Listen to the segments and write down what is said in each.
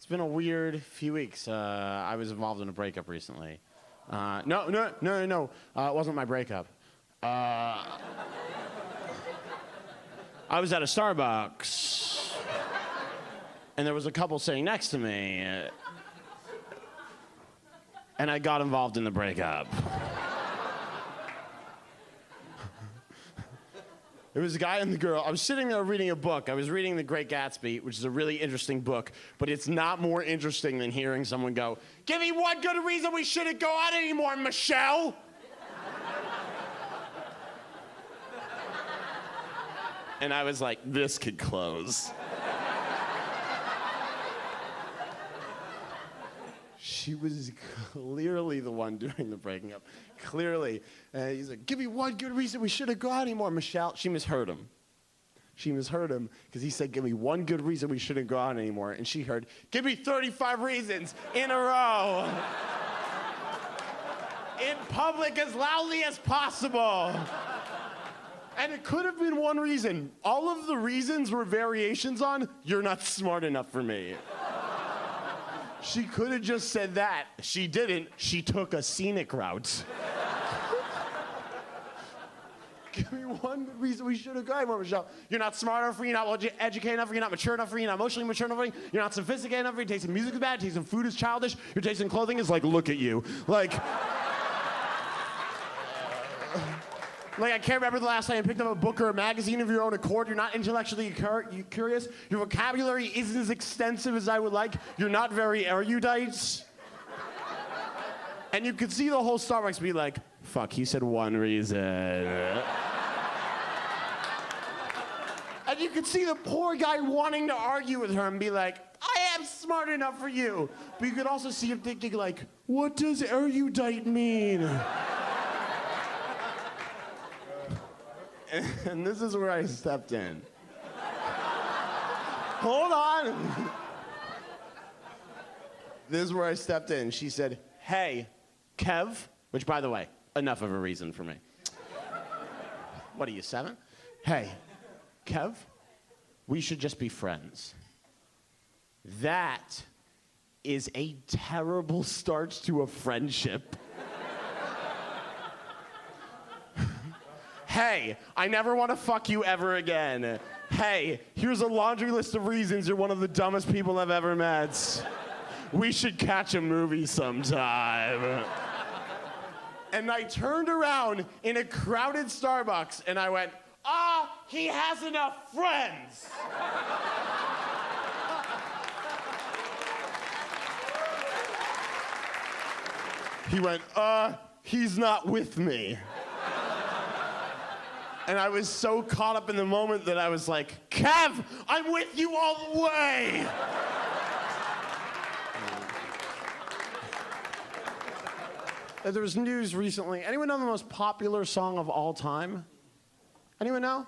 been a weird few weeks. I was involved in a breakup recently. No. It wasn't my breakup. I was at a Starbucks, and there was a couple sitting next to me, and I got involved in the breakup. It was a guy and the girl. I was sitting there reading a book. I was reading The Great Gatsby, which is a really interesting book, but it's not more interesting than hearing someone go, "Give me one good reason we shouldn't go out anymore, Michelle." And I was like, this could close. She was clearly the one doing the breaking up. Clearly. He's like, "Give me one good reason we shouldn't go out anymore, Michelle." She misheard him. She misheard him because he said, "Give me one good reason we shouldn't go out anymore." And she heard, "Give me 35 reasons in a row." In public as loudly as possible. And it could have been one reason. All of the reasons were variations on, "You're not smart enough for me." She could have just said that. She didn't. She took a scenic route. Give me one good reason we should have gone more, Michelle. "You're not smart enough for you, you're not educated enough for you, you're not mature enough for you, you're not emotionally mature enough for you, you're not sophisticated enough for you, your taste in music is bad, your taste in food is childish, your taste in clothing is like, look at you." Like, I can't remember the last time you picked up a book or a magazine of your own accord. You're not intellectually curious. Your vocabulary isn't as extensive as I would like. You're not very erudite. And you could see the whole Starbucks be like, "Fuck, he said one reason." And you could see the poor guy wanting to argue with her and be like, "I am smart enough for you." But you could also see him thinking like, "What does erudite mean?" And this is where I stepped in. Hold on. This is where I stepped in. She said, "Hey, Kev," which, by the way, enough of a reason for me. What are you, 7? "Hey, Kev, we should just be friends." That is a terrible start to a friendship. "Hey, I never want to fuck you ever again. Hey, here's a laundry list of reasons you're one of the dumbest people I've ever met. We should catch a movie sometime." And I turned around in a crowded Starbucks and I went, he has enough friends. He went, he's not with me. And I was so caught up in the moment that I was like, "Kev, I'm with you all the way." There was news recently. Anyone know the most popular song of all time? Anyone know?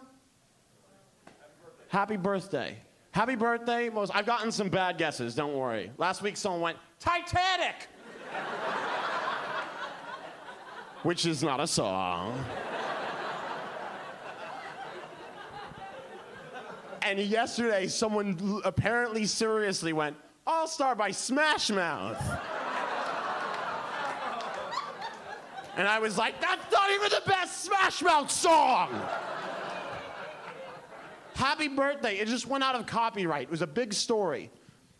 Happy Birthday. Happy Birthday. I've gotten some bad guesses, don't worry. Last week someone went, "Titanic." Which is not a song. And yesterday, someone apparently seriously went, "All Star" by Smash Mouth. And I was like, that's not even the best Smash Mouth song! Happy Birthday, it just went out of copyright. It was a big story.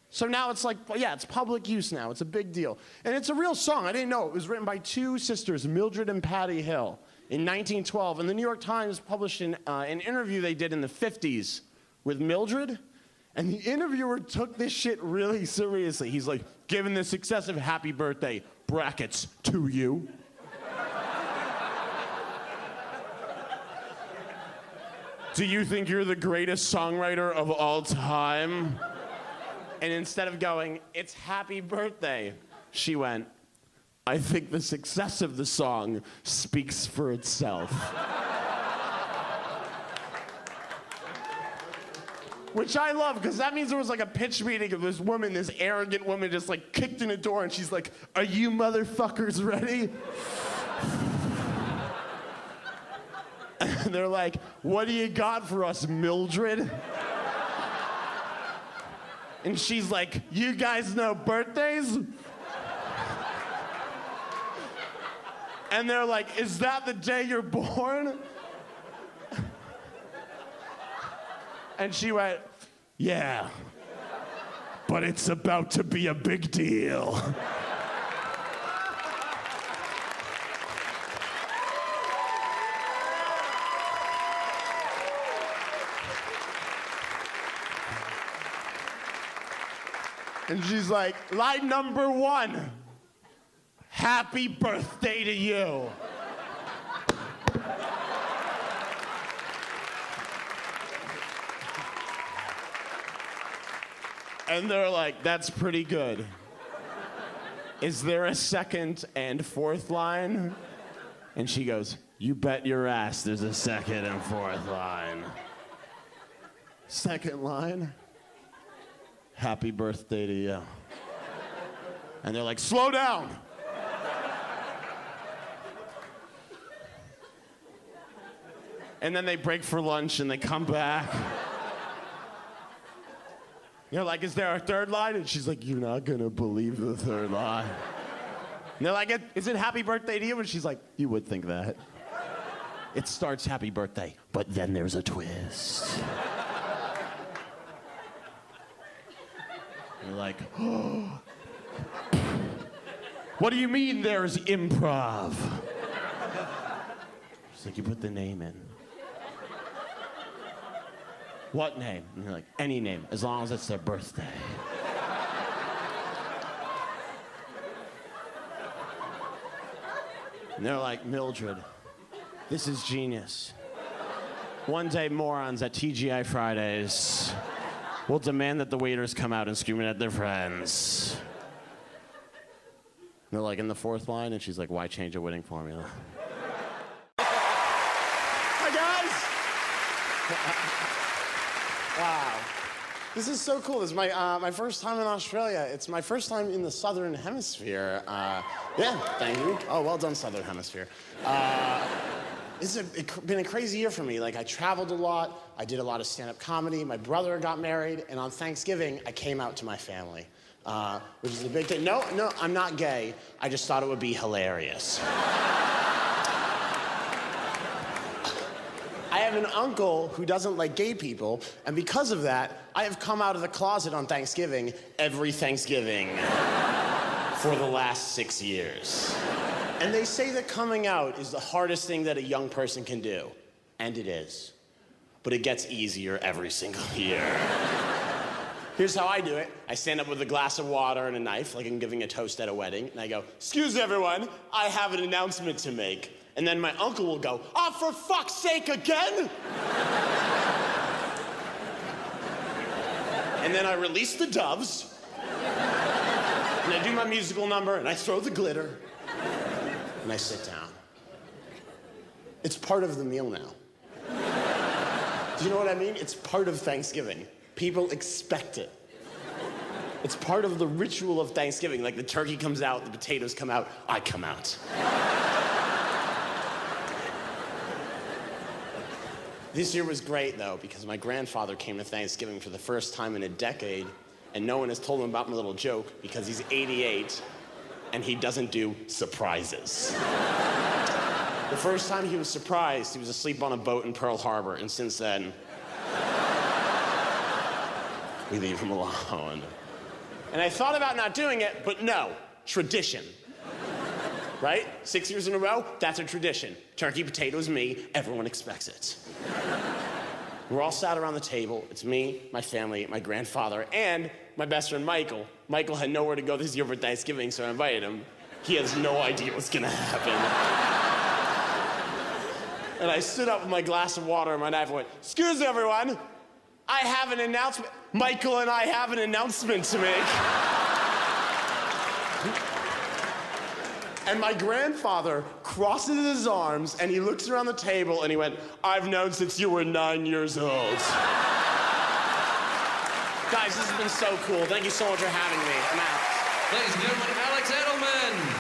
So now it's like, yeah, it's public use now. It's a big deal. And it's a real song. I didn't know. It was written by 2 sisters, Mildred and Patty Hill, in 1912. And the New York Times published an interview they did in the 50s with Mildred, and the interviewer took this shit really seriously. He's like, "Given the success of Happy Birthday, brackets, to you. Do you think you're the greatest songwriter of all time?" And instead of going, "It's Happy Birthday," she went, "I think the success of the song speaks for itself." Which I love, because that means there was like a pitch meeting of this woman, this arrogant woman just like kicked in a door and she's like, "Are you motherfuckers ready?" And they're like, "What do you got for us, Mildred?" And she's like, you guys know birthdays? And they're like, is that the day you're born? And she went, yeah, but it's about to be a big deal. And she's like, line number 1, happy birthday to you. And they're like, that's pretty good. Is there a second and fourth line? And she goes, you bet your ass there's a second and fourth line. Second line, happy birthday to you. And they're like, slow down. And then they break for lunch and they come back. They're like, is there a third line? And she's like, you're not gonna believe the third line. And they're like, is it happy birthday to you? And she's like, you would think that. It starts happy birthday, but then there's a twist. You're like, oh. What do you mean there's improv? She's like, you put the name in. What name? And you're like, any name, as long as it's their birthday. And they're like, Mildred, this is genius. One day, morons at TGI Fridays will demand that the waiters come out and scream at their friends. And they're like, in the fourth line, and she's like, why change a winning formula? Hi, guys. Wow. This is so cool. This is my first time in Australia. It's my first time in the Southern Hemisphere. Yeah, thank you. Oh, well done, Southern Hemisphere. It's been a crazy year for me. Like, I traveled a lot. I did a lot of stand-up comedy. My brother got married. And on Thanksgiving, I came out to my family, which is a big thing. No, I'm not gay. I just thought it would be hilarious. I have an uncle who doesn't like gay people, and because of that, I have come out of the closet on Thanksgiving every Thanksgiving for the last 6 years. And they say that coming out is the hardest thing that a young person can do, and it is. But it gets easier every single year. Here's how I do it. I stand up with a glass of water and a knife, like I'm giving a toast at a wedding, and I go, excuse everyone, I have an announcement to make. And then my uncle will go, oh, for fuck's sake, again? And then I release the doves, and I do my musical number, and I throw the glitter, and I sit down. It's part of the meal now. Do you know what I mean? It's part of Thanksgiving. People expect it. It's part of the ritual of Thanksgiving. Like, the turkey comes out, the potatoes come out, I come out. This year was great, though, because my grandfather came to Thanksgiving for the first time in a decade, and no one has told him about my little joke because he's 88, and he doesn't do surprises. The first time he was surprised, he was asleep on a boat in Pearl Harbor, and since then, we leave him alone. And I thought about not doing it, but no, tradition. Right? 6 years in a row, that's a tradition. Turkey, potatoes, me, everyone expects it. We're all sat around the table. It's me, my family, my grandfather, and my best friend, Michael. Michael had nowhere to go this year for Thanksgiving, so I invited him. He has no idea what's gonna happen. And I stood up with my glass of water and my knife and went, excuse everyone, I have an announcement. Michael and I have an announcement to make. And my grandfather crosses his arms and he looks around the table and he went, I've known since you were 9 years old. Guys, this has been so cool. Thank you so much for having me. I'm out. Ladies and gentlemen,